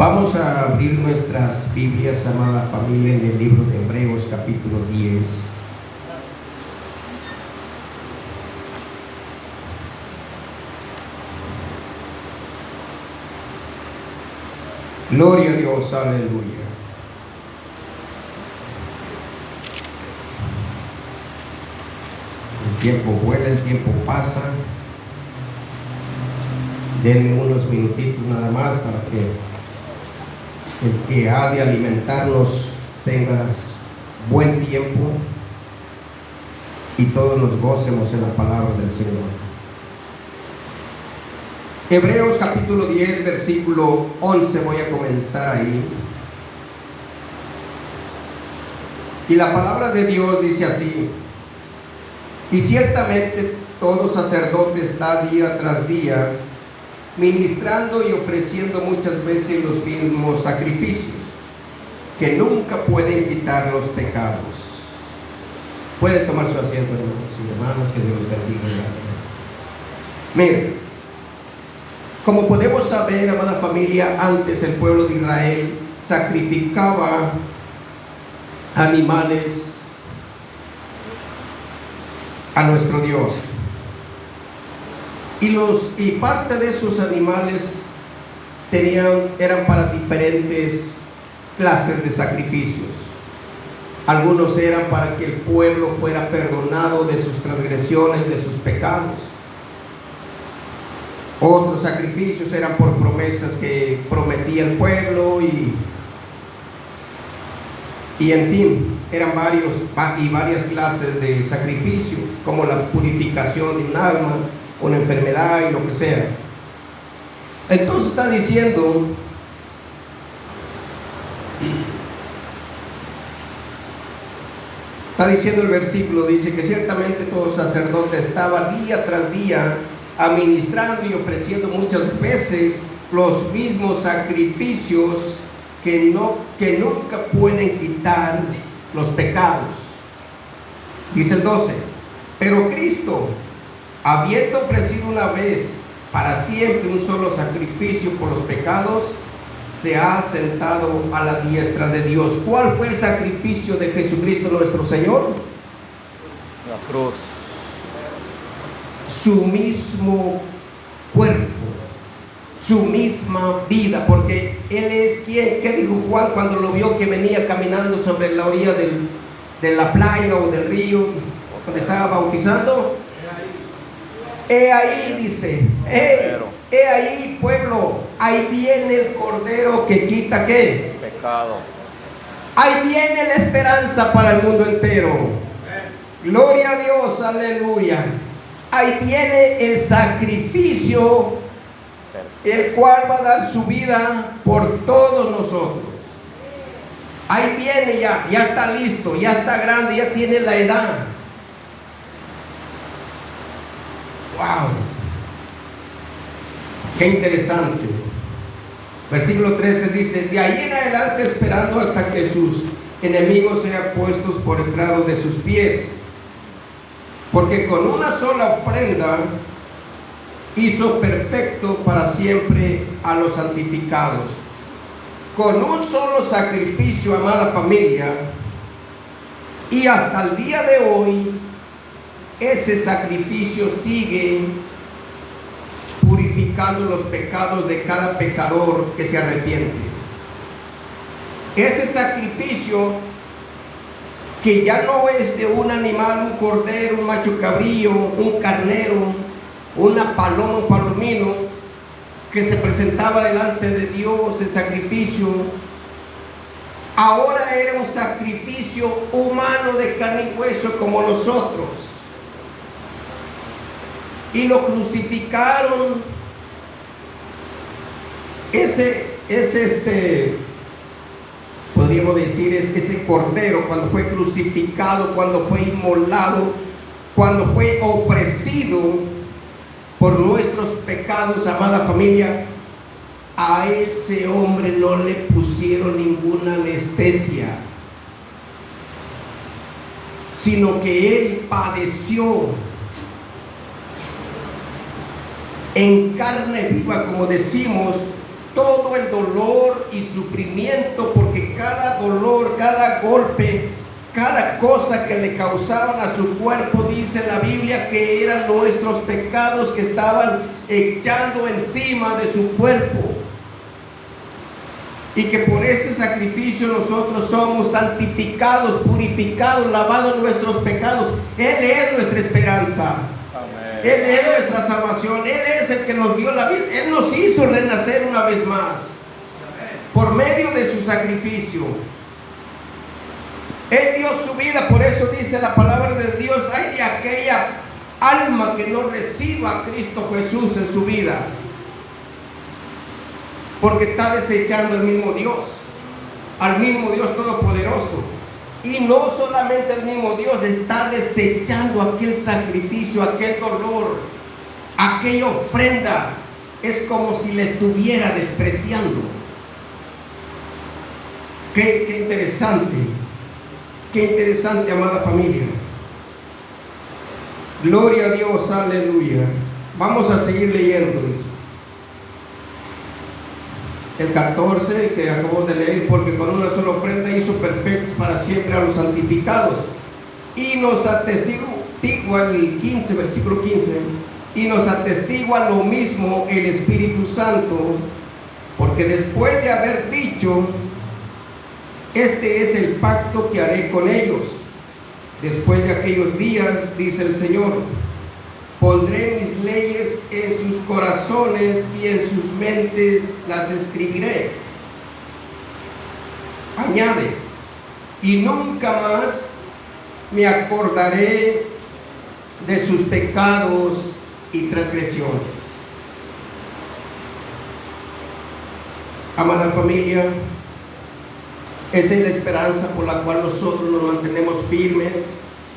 Vamos a abrir nuestras Biblias, amada familia, en el libro de Hebreos capítulo 10. Gloria a Dios, aleluya. El tiempo vuela, el tiempo pasa. Denme unos minutitos nada más para que el que ha de alimentarnos tenga buen tiempo y todos nos gocemos en la palabra del Señor. Hebreos capítulo 10, versículo 11, voy a comenzar ahí. Y la palabra de Dios dice así: y ciertamente todo sacerdote está día tras día ministrando y ofreciendo muchas veces los mismos sacrificios, que nunca pueden quitar los pecados. Pueden tomar su asiento, hermanos y hermanas, que Dios los bendiga. Miren, como podemos saber, amada familia, antes el pueblo de Israel sacrificaba animales a nuestro Dios. Y parte de esos animales eran para diferentes clases de sacrificios. Algunos eran para que el pueblo fuera perdonado de sus transgresiones, de sus pecados. Otros sacrificios eran por promesas que prometía el pueblo y en fin, eran varias clases de sacrificio, como la purificación de un alma, una enfermedad y lo que sea. Entonces está diciendo el versículo, dice que ciertamente todo sacerdote estaba día tras día administrando y ofreciendo muchas veces los mismos sacrificios que nunca pueden quitar los pecados. Dice el 12: pero Cristo, habiendo ofrecido una vez para siempre un solo sacrificio por los pecados, se ha sentado a la diestra de Dios. ¿Cuál fue el sacrificio de Jesucristo nuestro Señor? La cruz. Su mismo cuerpo, su misma vida, porque Él es quien, ¿qué dijo Juan cuando lo vio que venía caminando sobre la orilla de la playa o del río, cuando estaba bautizando? He ahí, dice, he ahí, pueblo, ahí viene el Cordero que quita ¿qué? Pecado. Ahí viene la esperanza para el mundo entero. Gloria a Dios, aleluya. Ahí viene el sacrificio, el cual va a dar su vida por todos nosotros. Ahí viene ya está listo, ya está grande, ya tiene la edad. Wow, qué interesante. Versículo 13 dice: de ahí en adelante esperando hasta que sus enemigos sean puestos por estrado de sus pies, porque con una sola ofrenda hizo perfecto para siempre a los santificados. Con un solo sacrificio, amada familia, y hasta el día de hoy ese sacrificio sigue purificando los pecados de cada pecador que se arrepiente. Ese sacrificio, que ya no es de un animal, un cordero, un macho cabrillo, un carnero, una paloma, un palomino, que se presentaba delante de Dios, el sacrificio, ahora era un sacrificio humano de carne y hueso como nosotros. Y lo crucificaron. Podríamos decir, es ese cordero, cuando fue crucificado, cuando fue inmolado, cuando fue ofrecido por nuestros pecados, amada familia, a ese hombre no le pusieron ninguna anestesia, sino que él padeció en carne viva, como decimos, todo el dolor y sufrimiento, porque cada dolor, cada golpe, cada cosa que le causaban a su cuerpo, dice la Biblia que eran nuestros pecados que estaban echando encima de su cuerpo, y que por ese sacrificio nosotros somos santificados, purificados, lavados nuestros pecados. Él es nuestra esperanza. Amén. Él es nuestra salvación. Él es el que nos dio la vida. Él nos hizo renacer una vez más por medio de su sacrificio. Él dio su vida. Por eso dice la palabra de Dios: ay de aquella alma que no reciba a Cristo Jesús en su vida, porque está desechando al mismo Dios Todopoderoso. Y no solamente el mismo Dios, está desechando aquel sacrificio, aquel dolor, aquella ofrenda. Es como si le estuviera despreciando. Qué interesante, amada familia. Gloria a Dios, aleluya. Vamos a seguir leyendo, dice el 14 que acabo de leer: porque con una sola ofrenda hizo perfectos para siempre a los santificados. Y nos atestigua el 15, versículo 15, y nos atestigua lo mismo el Espíritu Santo, porque después de haber dicho: este es el pacto que haré con ellos después de aquellos días, dice el Señor, pondré mis leyes en sus corazones y en sus mentes las escribiré. Añade: y nunca más me acordaré de sus pecados y transgresiones. Amada familia, esa es la esperanza por la cual nosotros nos mantenemos firmes,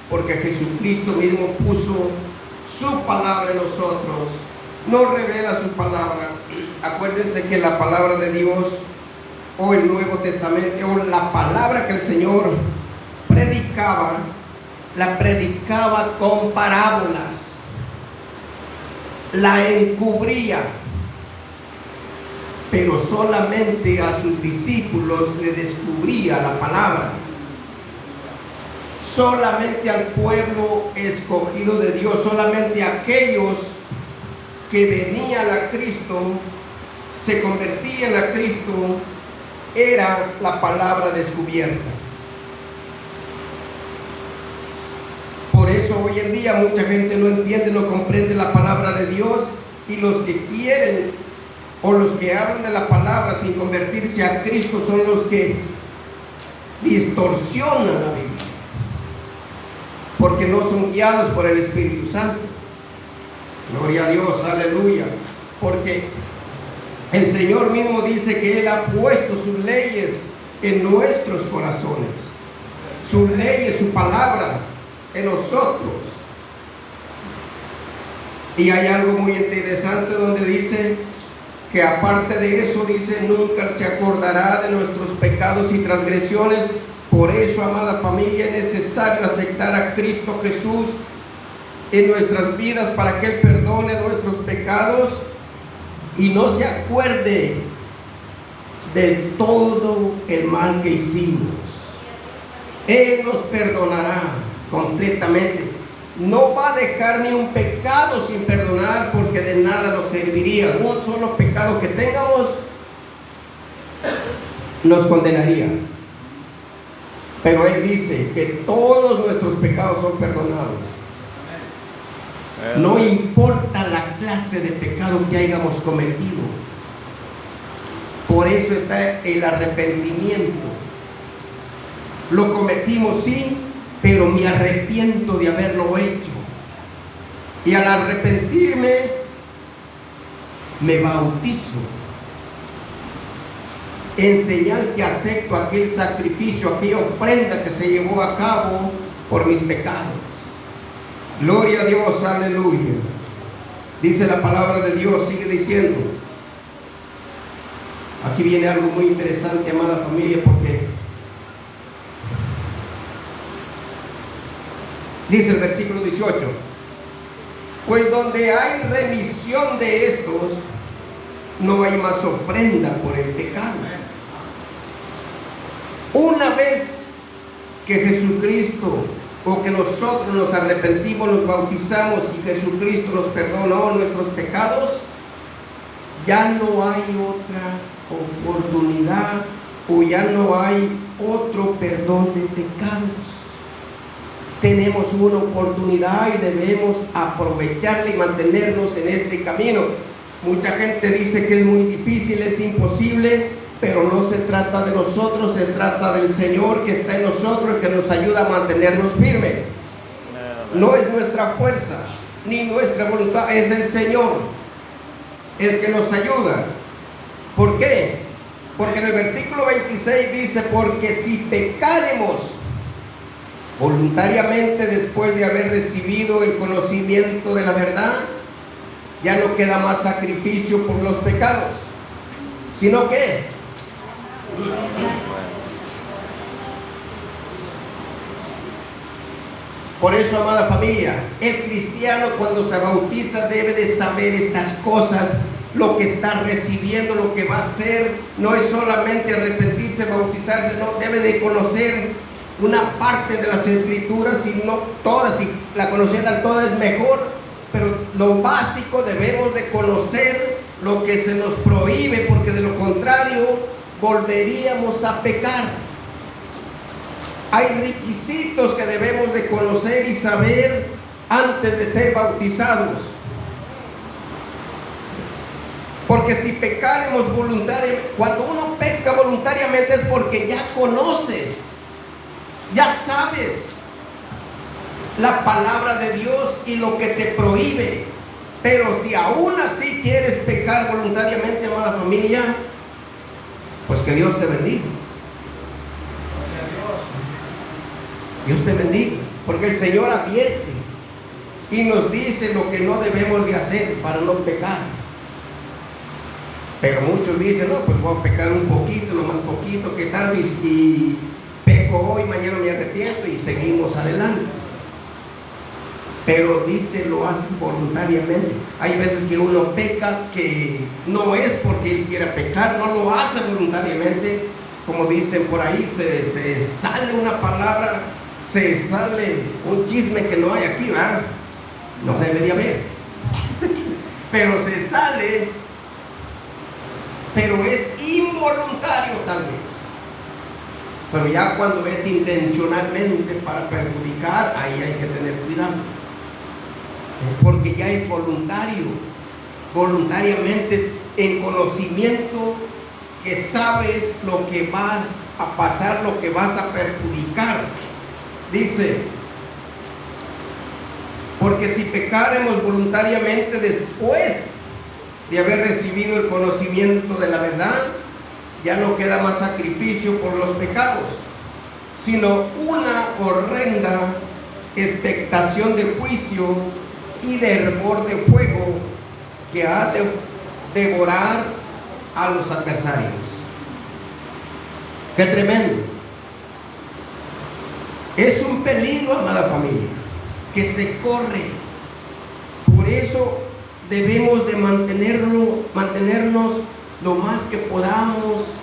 porque Jesucristo mismo puso su palabra en nosotros, nos revela su palabra. Acuérdense que la palabra de Dios, o el Nuevo Testamento, o la palabra que el Señor predicaba, la predicaba con parábolas, la encubría, pero solamente a sus discípulos le descubría la palabra. Solamente al pueblo escogido de Dios, solamente a aquellos que venían a Cristo, se convertían a Cristo, era la palabra descubierta. Por eso hoy en día mucha gente no entiende, no comprende la palabra de Dios, y los que quieren o los que hablan de la palabra sin convertirse a Cristo son los que distorsionan la Biblia, porque no son guiados por el Espíritu Santo. Gloria a Dios, aleluya. Porque el Señor mismo dice que Él ha puesto sus leyes en nuestros corazones, sus leyes, su palabra en nosotros. Y hay algo muy interesante donde dice que aparte de eso, dice, nunca se acordará de nuestros pecados y transgresiones. Por eso, amada familia, es necesario aceptar a Cristo Jesús en nuestras vidas para que Él perdone nuestros pecados y no se acuerde de todo el mal que hicimos. Él nos perdonará completamente. No va a dejar ni un pecado sin perdonar, porque de nada nos serviría. Un solo pecado que tengamos nos condenaría. Pero Él dice que todos nuestros pecados son perdonados. No importa la clase de pecado que hayamos cometido. Por eso está el arrepentimiento. Lo cometimos, sí, pero me arrepiento de haberlo hecho. Y al arrepentirme, me bautizo en señal que acepto aquel sacrificio, aquella ofrenda que se llevó a cabo por mis pecados. Gloria a Dios, aleluya. Dice la palabra de Dios, sigue diciendo. Aquí viene algo muy interesante, amada familia, porque dice el versículo 18: pues donde hay remisión de estos, no hay más ofrenda por el pecado. Una vez que Jesucristo, o que nosotros nos arrepentimos, nos bautizamos y Jesucristo nos perdonó nuestros pecados, ya no hay otra oportunidad, o ya no hay otro perdón de pecados. Tenemos una oportunidad y debemos aprovecharla y mantenernos en este camino. Mucha gente dice que es muy difícil, es imposible, pero no se trata de nosotros, se trata del Señor que está en nosotros, el que nos ayuda a mantenernos firmes. No es nuestra fuerza ni nuestra voluntad, es el Señor el que nos ayuda. ¿Por qué? Porque en el versículo 26 dice: porque si pecaremos voluntariamente después de haber recibido el conocimiento de la verdad, ya no queda más sacrificio por los pecados, sino que por eso, amada familia, el cristiano cuando se bautiza debe de saber estas cosas, lo que está recibiendo, lo que va a hacer. No es solamente arrepentirse, bautizarse, no, debe de conocer una parte de las escrituras, si no todas, si la conocieran todas es mejor, pero lo básico debemos de conocer lo que se nos prohíbe, porque de lo contrario volveríamos a pecar. Hay requisitos que debemos de conocer y saber antes de ser bautizados. Porque si pecaremos voluntariamente, cuando uno peca voluntariamente es porque ya conoces, ya sabes la palabra de Dios y lo que te prohíbe. Pero si aún así quieres pecar voluntariamente, amada familia, pues que Dios te bendiga. Dios te bendiga, porque el Señor advierte y nos dice lo que no debemos de hacer para no pecar. Pero muchos dicen: no, pues voy a pecar un poquito, no más poquito, ¿qué tal? Y peco hoy, mañana me arrepiento y seguimos adelante. Pero dice: lo haces voluntariamente. Hay veces que uno peca que no es porque él quiera pecar, no lo hace voluntariamente. Como dicen por ahí, se sale una palabra, se sale un chisme que no hay aquí, ¿verdad? No debe de haber. Pero se sale, pero es involuntario tal vez. Pero ya cuando es intencionalmente para perjudicar, ahí hay que tener cuidado. Porque ya es voluntario, voluntariamente, en conocimiento, que sabes lo que vas a pasar, lo que vas a perjudicar. Dice: porque si pecaremos voluntariamente después de haber recibido el conocimiento de la verdad, ya no queda más sacrificio por los pecados, sino una horrenda expectación de juicio y de hervor de fuego que ha de devorar a los adversarios. ¡Qué tremendo! Es un peligro, amada familia, que se corre. Por eso debemos de mantenernos lo más que podamos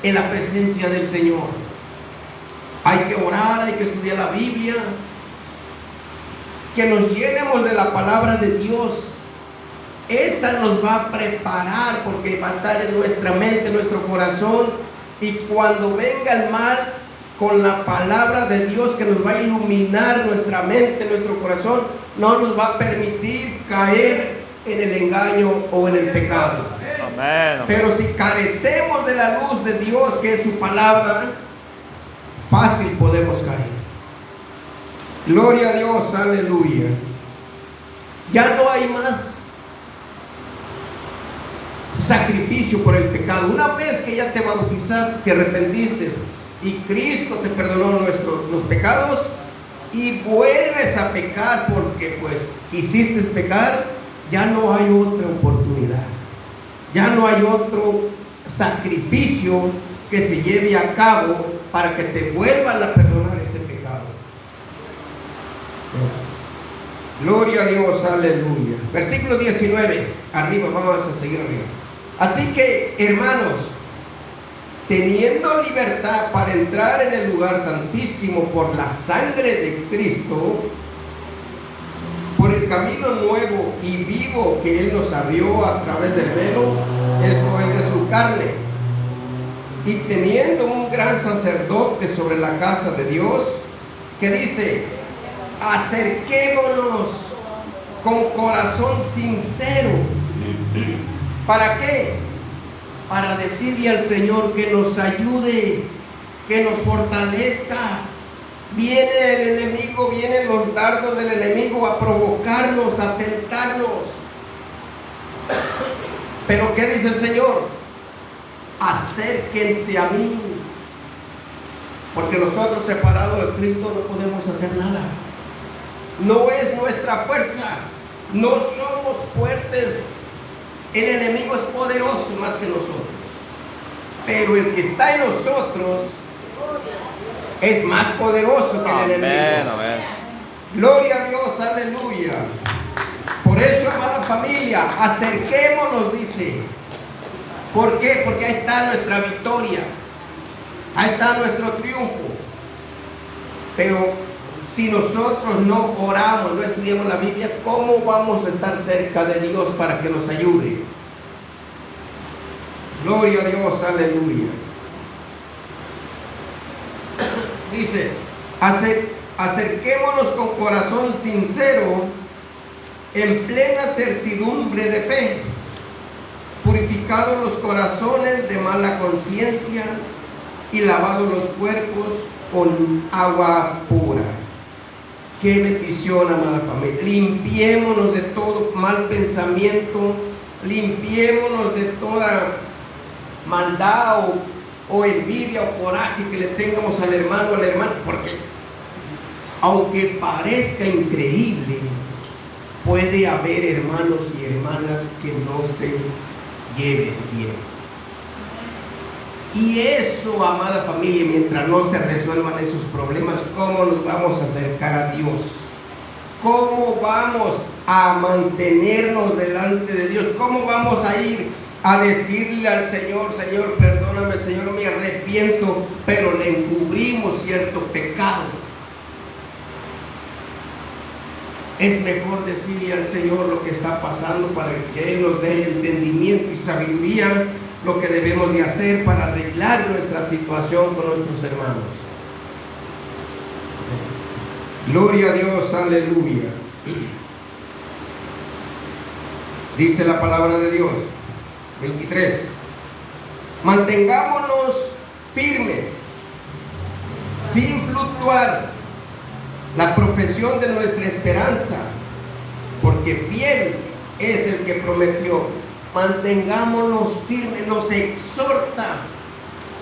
en la presencia del Señor. Hay que orar, hay que estudiar la Biblia, que nos llenemos de la palabra de Dios. Esa nos va a preparar, porque va a estar en nuestra mente, en nuestro corazón, y cuando venga el mal, con la palabra de Dios que nos va a iluminar nuestra mente, nuestro corazón, no nos va a permitir caer en el engaño o en el pecado. Amén. Pero si carecemos de la luz de Dios, que es su palabra, fácil podemos caer. Gloria a Dios, aleluya. Ya no hay más sacrificio por el pecado. Una vez que ya te bautizaste, te arrepentiste y Cristo te perdonó los pecados, y vuelves a pecar porque pues quisiste pecar, ya no hay otra oportunidad, ya no hay otro sacrificio que se lleve a cabo para que te vuelvan a perdonar ese pecado. Gloria a Dios, aleluya. Versículo 19, arriba, vamos a seguir arriba. Así que, hermanos, teniendo libertad para entrar en el lugar santísimo por la sangre de Cristo, por el camino nuevo y vivo que Él nos abrió a través del velo, esto es de su carne, y teniendo un gran sacerdote sobre la casa de Dios, que dice: acerquémonos con corazón sincero. ¿Para qué? Para decirle al Señor que nos ayude, que nos fortalezca. Viene el enemigo, vienen los dardos del enemigo a provocarnos, a tentarnos. Pero ¿qué dice el Señor? Acérquense a mí, porque nosotros separados de Cristo no podemos hacer nada. No es nuestra fuerza, no somos fuertes. El enemigo es poderoso más que nosotros, pero el que está en nosotros es más poderoso que el enemigo. Amén. Gloria a Dios, aleluya. Por eso, amada familia, acerquémonos, dice. ¿Por qué? Porque ahí está nuestra victoria, ahí está nuestro triunfo. Pero si nosotros no oramos, no estudiamos la Biblia, ¿cómo vamos a estar cerca de Dios para que nos ayude? Gloria a Dios, aleluya. Dice: acerquémonos con corazón sincero, en plena certidumbre de fe, purificados los corazones de mala conciencia y lavados los cuerpos con agua pura. Qué bendición, amada familia. Limpiémonos de todo mal pensamiento, limpiémonos de toda maldad o envidia o coraje que le tengamos al hermano o a la hermana, porque aunque parezca increíble, puede haber hermanos y hermanas que no se lleven bien. Y eso, amada familia, mientras no se resuelvan esos problemas, ¿cómo nos vamos a acercar a Dios? ¿Cómo vamos a mantenernos delante de Dios? ¿Cómo vamos a ir a decirle al Señor: Señor, perdóname, Señor, me arrepiento, pero le encubrimos cierto pecado? Es mejor decirle al Señor lo que está pasando para que Él nos dé el entendimiento y sabiduría, lo que debemos de hacer para arreglar nuestra situación con nuestros hermanos. Gloria a Dios, aleluya. Dice la palabra de Dios, 23: mantengámonos firmes, sin fluctuar, la profesión de nuestra esperanza, porque fiel es el que prometió. Mantengámonos firmes, nos exhorta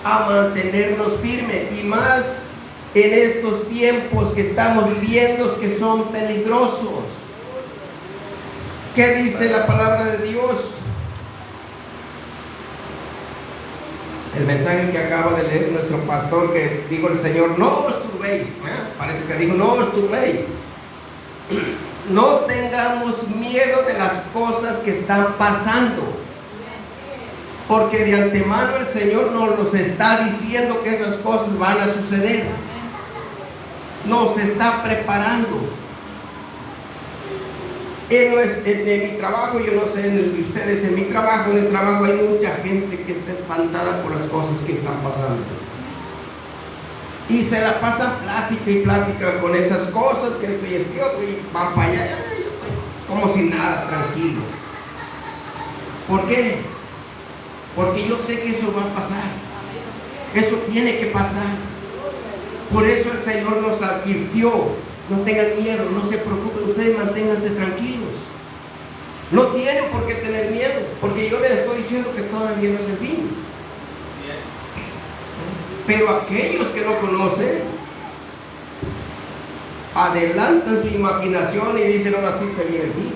a mantenernos firmes, y más en estos tiempos que estamos viendo que son peligrosos. ¿Qué dice la palabra de Dios? El mensaje que acaba de leer nuestro pastor, que dijo el Señor: no os turbéis. Parece que dijo: no os turbéis. No tengamos miedo de las cosas que están pasando, porque de antemano el Señor nos está diciendo que esas cosas van a suceder. Nos está preparando. En mi trabajo, yo no sé en el de ustedes, en mi trabajo, en el trabajo hay mucha gente que está espantada por las cosas que están pasando. Y se la pasan plática y plática con esas cosas, que esto y este otro, y van para allá, como si nada, tranquilo. ¿Por qué? Porque yo sé que eso va a pasar. Eso tiene que pasar. Por eso el Señor nos advirtió: no tengan miedo, no se preocupen, ustedes manténganse tranquilos. No tienen por qué tener miedo, porque yo les estoy diciendo que todavía no es el fin. Pero aquellos que no conocen adelantan su imaginación y dicen: ahora sí se viene el fin.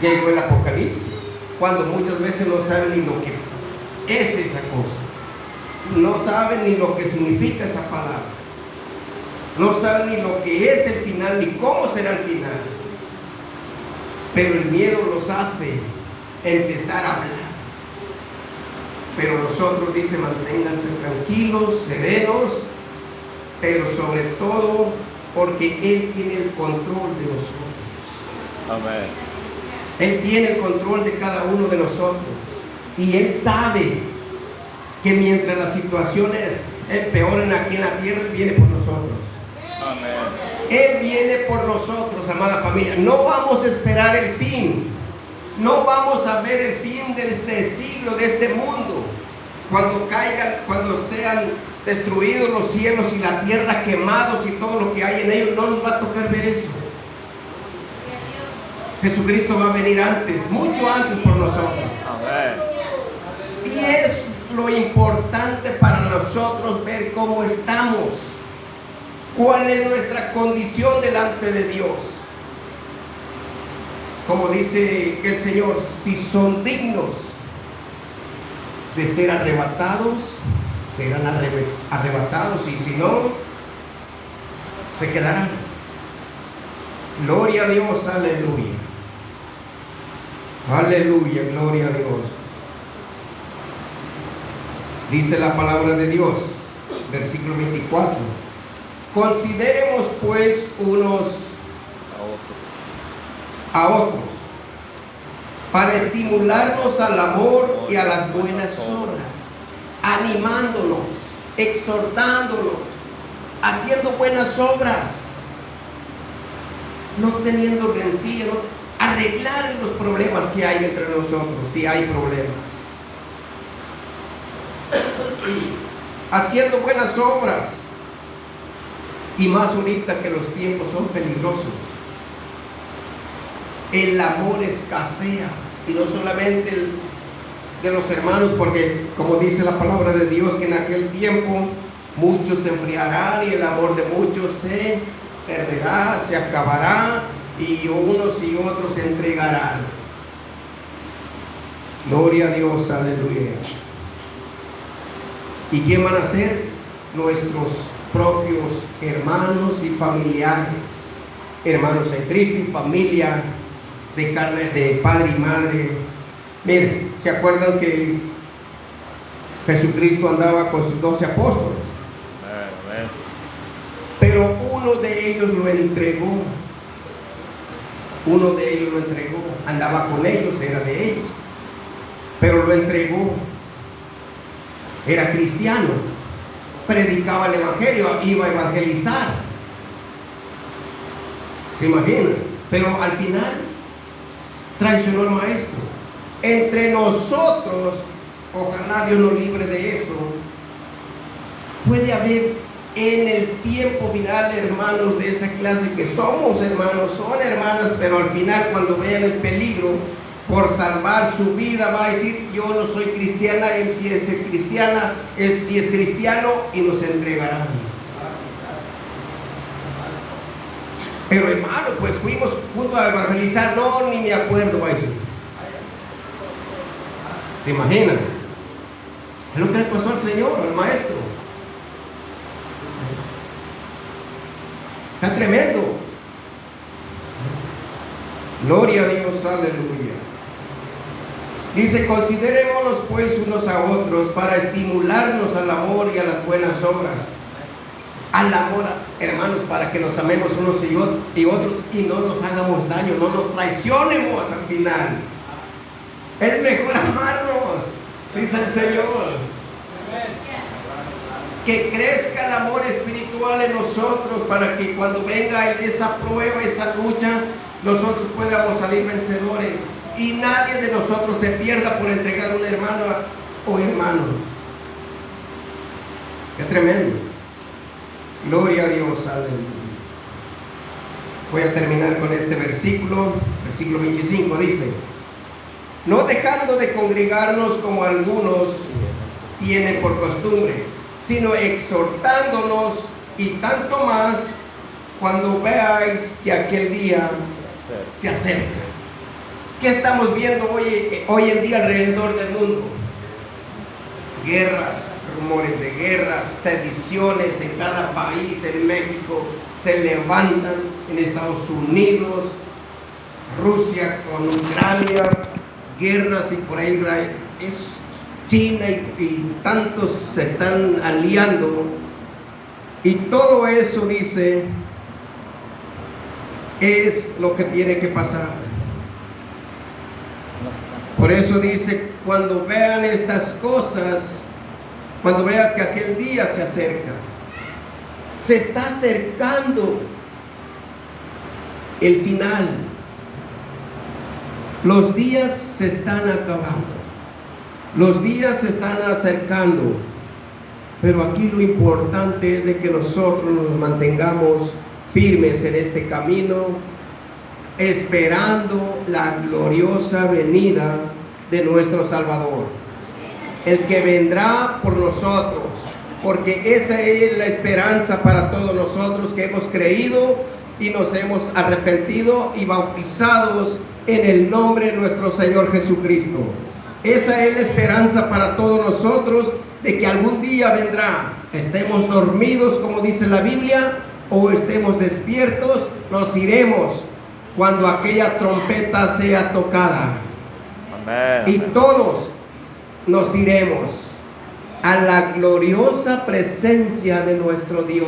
Ya llegó el Apocalipsis, cuando muchas veces no saben ni lo que es esa cosa, no saben ni lo que significa esa palabra, no saben ni lo que es el final, ni cómo será el final. Pero el miedo los hace empezar a hablar. Pero nosotros, dice, manténganse tranquilos, serenos, pero sobre todo porque Él tiene el control de nosotros. Amén. Él tiene el control de cada uno de nosotros. Y Él sabe que mientras las situaciones empeoran aquí en la tierra, Él viene por nosotros. Amén. Él viene por nosotros, amada familia. No vamos a esperar el fin. No vamos a ver el fin de este siglo, de este mundo. Cuando caigan, cuando sean destruidos los cielos y la tierra, quemados y todo lo que hay en ellos, no nos va a tocar ver eso. Jesucristo va a venir antes, mucho antes por nosotros. Amén. Y es lo importante para nosotros ver cómo estamos, cuál es nuestra condición delante de Dios. Como dice el Señor, si son dignos de ser arrebatados, serán arrebatados, y si no, se quedarán. Gloria a Dios, aleluya. Aleluya, gloria a Dios. Dice la palabra de Dios, versículo 24. Consideremos pues unos a otros para estimularnos al amor y a las buenas obras, animándonos, exhortándonos, haciendo buenas obras, no teniendo rencilla, arreglar los problemas que hay entre nosotros, si hay problemas, haciendo buenas obras, y más ahorita que los tiempos son peligrosos. El amor escasea, y no solamente el de los hermanos, porque como dice la palabra de Dios, que en aquel tiempo muchos se enfriarán y el amor de muchos se perderá, se acabará, y unos y otros se entregarán. Gloria a Dios, aleluya. ¿Y quién van a ser? Nuestros propios hermanos y familiares, hermanos en Cristo y familia de carne, de padre y madre. Miren, ¿se acuerdan que Jesucristo andaba con sus 12 apóstoles? Amén. Pero uno de ellos lo entregó. Uno de ellos lo entregó. Andaba con ellos, era de ellos, pero lo entregó. Era cristiano, predicaba el evangelio, iba a evangelizar. ¿Se imaginan? Pero al final traicionó al maestro. Entre nosotros, ojalá Dios nos libre de eso, puede haber en el tiempo final hermanos de esa clase que somos hermanos, son hermanas, pero al final cuando vean el peligro por salvar su vida, va a decir: yo no soy cristiana, él sí es cristiana, él sí es cristiano, y nos entregarán. Pero hermano, pues fuimos juntos a evangelizar, no, ni me acuerdo, va a decir. ¿Se imaginan? Es lo que le pasó al Señor, al maestro. Está tremendo. Gloria a Dios, aleluya. Dice: considerémonos pues unos a otros para estimularnos al amor y a las buenas obras. Al amor, hermanos, para que nos amemos unos y otros y no nos hagamos daño, no nos traicionemos al final. Es mejor amarnos, dice el Señor. Que crezca el amor espiritual en nosotros, para que cuando venga esa prueba, esa lucha, nosotros podamos salir vencedores y nadie de nosotros se pierda por entregar un hermano o hermano. Qué tremendo. Gloria a Dios, aleluya. Voy a terminar con este versículo, versículo 25, dice: no dejando de congregarnos como algunos tienen por costumbre, sino exhortándonos, y tanto más cuando veáis que aquel día se acerca. ¿Qué estamos viendo hoy en día alrededor del mundo? Guerras, rumores de guerras, sediciones en cada país. En México se levantan, en Estados Unidos, Rusia con Ucrania, guerras, y por ahí es China y tantos se están aliando, y todo eso, dice, es lo que tiene que pasar. Por eso dice, cuando vean estas cosas, cuando veas que aquel día se acerca, se está acercando el final, los días se están acabando, los días se están acercando, pero aquí lo importante es de que nosotros nos mantengamos firmes en este camino, esperando la gloriosa venida de nuestro Salvador, el que vendrá por nosotros, porque esa es la esperanza para todos nosotros que hemos creído y nos hemos arrepentido y bautizados en el nombre de nuestro Señor Jesucristo. Esa es la esperanza para todos nosotros, de que algún día vendrá, estemos dormidos como dice la Biblia o estemos despiertos, nos iremos cuando aquella trompeta sea tocada. Amén. Y todos nos iremos a la gloriosa presencia de nuestro Dios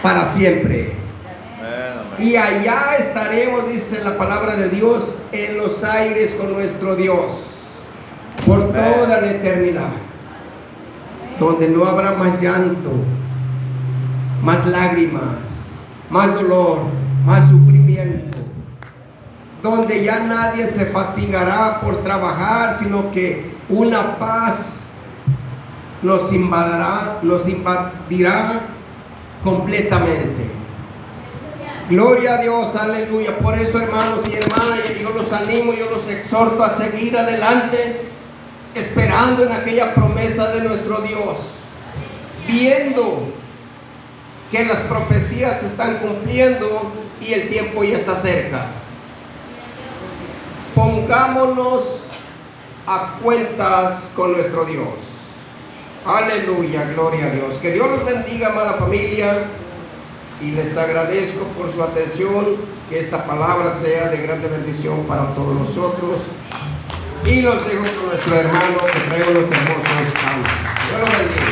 para siempre. Y allá estaremos, dice la palabra de Dios, en los aires con nuestro Dios por toda la eternidad, donde no habrá más llanto, más lágrimas, más dolor, más sufrimiento, donde ya nadie se fatigará por trabajar, sino que una paz nos invadirá completamente. Gloria a Dios, aleluya. Por eso, hermanos y hermanas, yo los animo, yo los exhorto a seguir adelante, esperando en aquella promesa de nuestro Dios, viendo que las profecías se están cumpliendo y el tiempo ya está cerca. Pongámonos a cuentas con nuestro Dios. Aleluya, gloria a Dios. Que Dios los bendiga, amada familia, y les agradezco por su atención. Que esta palabra sea de grande bendición para todos nosotros. Y los dejo con nuestro hermano que trae unos hermosos cantos. Dios los bendiga.